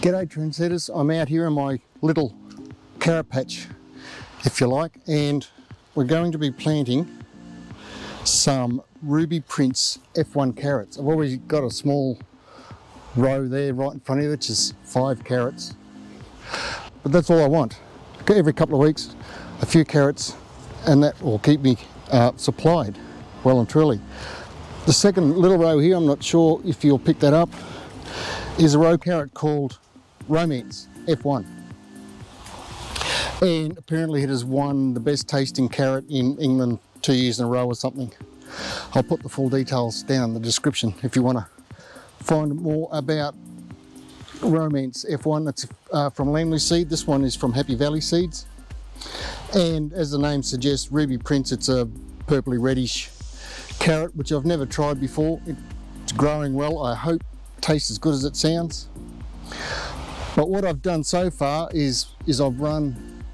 G'day trendsetters, I'm out here in my little carrot patch, if you like, and we're going to be planting some Ruby Prince F1 carrots. I've already got a small row there right in front of you, which is 5 carrots, but that's all I want. Every couple of weeks, a few carrots, and that will keep me supplied well and truly. The second little row here, I'm not sure if you'll pick that up, is a row carrot called Romance F1, and apparently it has won the best tasting carrot in England 2 years in a row or something. I'll put the full details down in the description if you want to find more about Romance F1. That's from Langley Seed. This one is from Happy Valley Seeds, and as the name suggests, Ruby Prince, it's a purpley reddish carrot which I've never tried before. It's growing well. I hope it tastes as good as it sounds. But what I've done so far is I've run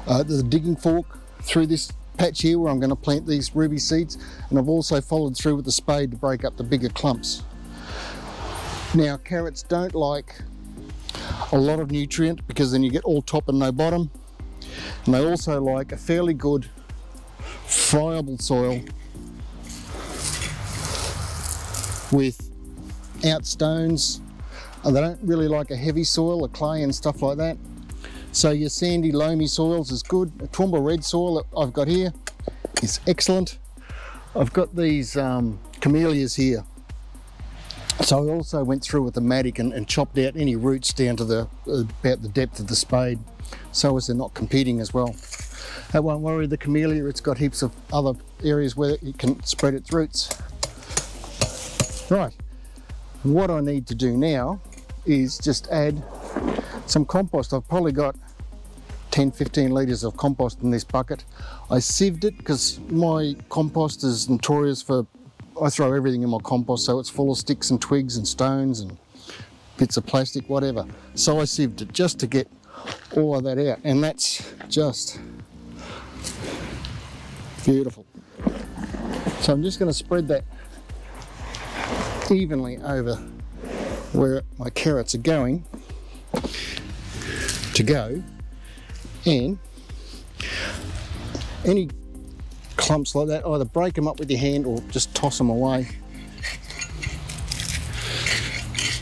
the digging fork through this patch here where I'm going to plant these ruby seeds, and I've also followed through with the spade to break up the bigger clumps. Now, carrots don't like a lot of nutrient because then you get all top and no bottom, and they also like a fairly good friable soil without stones. And they don't really like a heavy soil, a clay and stuff like that. So your sandy, loamy soils is good. A Toowoomba red soil that I've got here is excellent. I've got these camellias here. So I also went through with the mattock and chopped out any roots down to about the depth of the spade, so as they're not competing as well. That won't worry the camellia, it's got heaps of other areas where it can spread its roots. Right, what I need to do now is just add some compost. I've probably got 10-15 litres of compost in this bucket. I sieved it because my compost is notorious for, I throw everything in my compost, so it's full of sticks and twigs and stones and bits of plastic, whatever. So I sieved it just to get all of that out, and that's just beautiful. So I'm just going to spread that evenly over where my carrots are going to go, and any clumps like that, either break them up with your hand or just toss them away.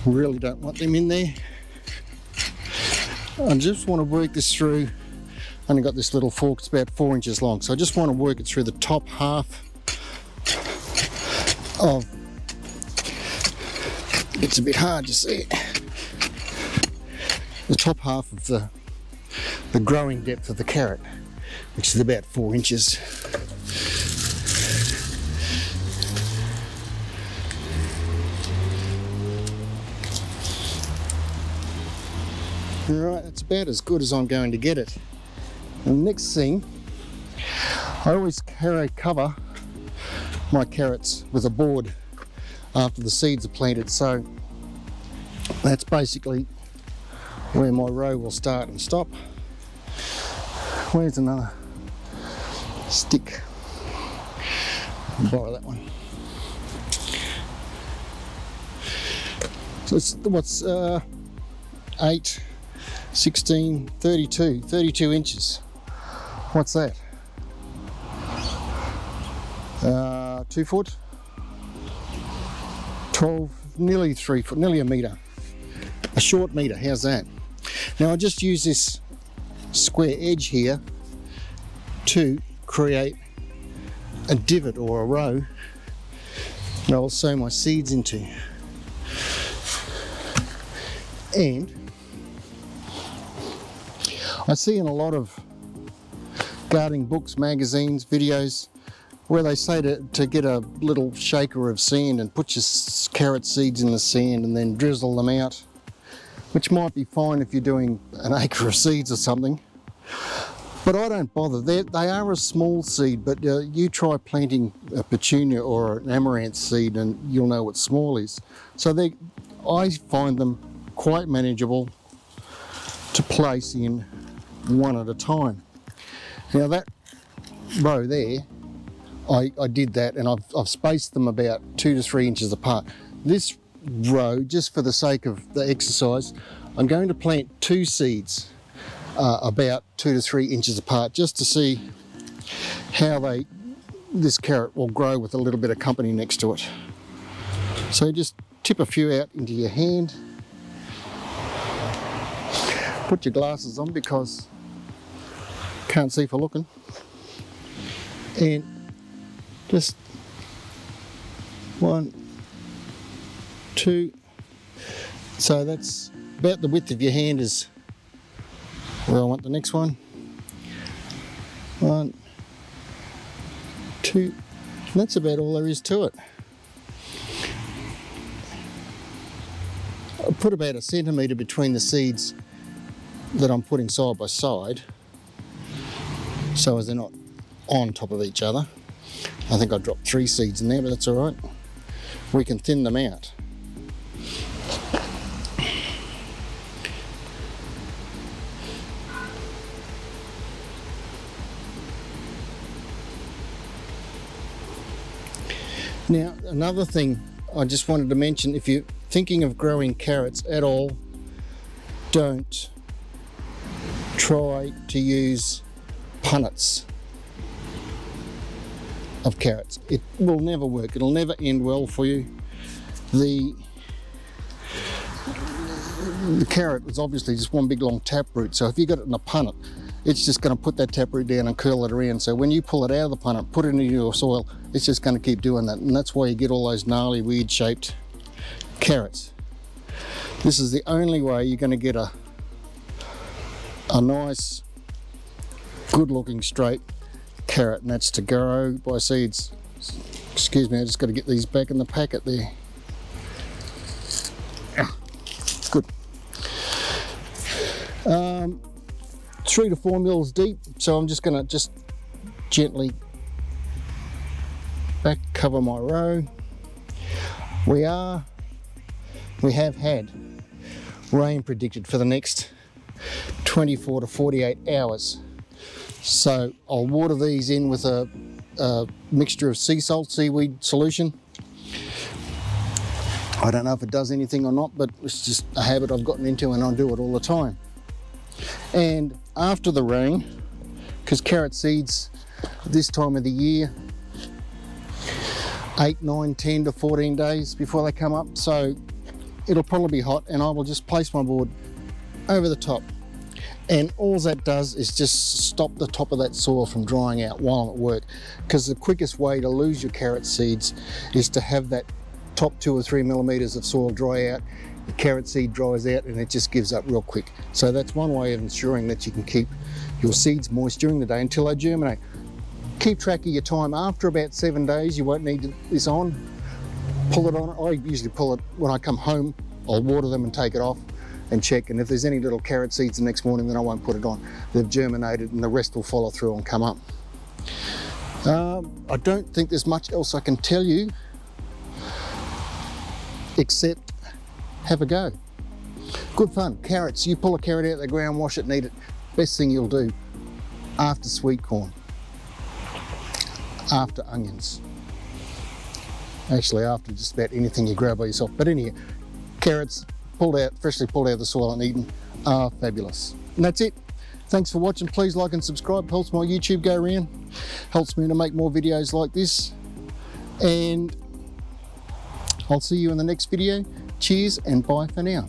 Really don't want them in there. I just want to work this through. I only got this little fork, it's about 4 inches long, so I just want to work it through the top half of, it's a bit hard to see it, the top half of the growing depth of the carrot, which is about 4 inches. Alright, that's about as good as I'm going to get it. And the next thing, I always cover my carrots with a board after the seeds are planted, so that's basically where my row will start and stop. Where's another stick? I'll borrow that one. So it's what's 8, 16, 32 inches. What's that? 2 foot? 12, nearly 3 foot, nearly a metre. A short metre, how's that? Now I just use this square edge here to create a divot or a row that I'll sow my seeds into. And I see in a lot of gardening books, magazines, videos, where they say to get a little shaker of sand and put your carrot seeds in the sand and then drizzle them out, which might be fine if you're doing an acre of seeds or something, but I don't bother. They are a small seed, but you try planting a petunia or an amaranth seed and you'll know what small is. So I find them quite manageable to place in one at a time. Now that row there, I did that, and I've spaced them about 2 to 3 inches apart. This row, just for the sake of the exercise, I'm going to plant 2 seeds about 2 to 3 inches apart, just to see how this carrot will grow with a little bit of company next to it. So just tip a few out into your hand. Put your glasses on because can't see for looking. And just 1, 2. So that's about the width of your hand is where I want the next one. 1, 2. And that's about all there is to it. I'll put about 1 centimetre between the seeds that I'm putting side by side, so as they're not on top of each other. I think I dropped 3 seeds in there, but that's all right. We can thin them out. Now, another thing I just wanted to mention, if you're thinking of growing carrots at all, don't try to use punnets of carrots. It will never work. It'll never end well for you. The carrot is obviously just one big long taproot, so if you got it in a punnet, it's just going to put that taproot down and curl it around. So when you pull it out of the punnet, put it into your soil, it's just going to keep doing that, and that's why you get all those gnarly, weird shaped carrots. This is the only way you're going to get a nice, good looking straight carrot, and that's to grow by seeds. Excuse me, I just got to get these back in the packet there. Good. 3 to 4 mils deep, so I'm just going to gently back cover my row. We have had rain predicted for the next 24 to 48 hours. So I'll water these in with a mixture of sea salt, seaweed solution. I don't know if it does anything or not, but it's just a habit I've gotten into and I do it all the time. And after the rain, because carrot seeds this time of the year, 8, 9, 10 to 14 days before they come up, so it'll probably be hot, and I will just place my board over the top. And all that does is just stop the top of that soil from drying out while I'm at work, because the quickest way to lose your carrot seeds is to have that top 2 or 3 millimeters of soil dry out. The carrot seed dries out and it just gives up real quick. So that's one way of ensuring that you can keep your seeds moist during the day until they germinate. Keep track of your time. After about 7 days, you won't need this on. Pull it on. I usually pull it when I come home. I'll water them and take it off and check, and if there's any little carrot seeds the next morning, then I won't put it on. They've germinated and the rest will follow through and come up. I don't think there's much else I can tell you except have a go. Good fun. Carrots, you pull a carrot out of the ground, wash it and eat it. Best thing you'll do after sweet corn, after onions, actually after just about anything you grow by yourself. But anyhow, carrots pulled out, freshly pulled out of the soil and eaten are fabulous. And that's it. Thanks for watching. Please like and subscribe. Helps my YouTube go around. Helps me to make more videos like this. And I'll see you in the next video. Cheers and bye for now.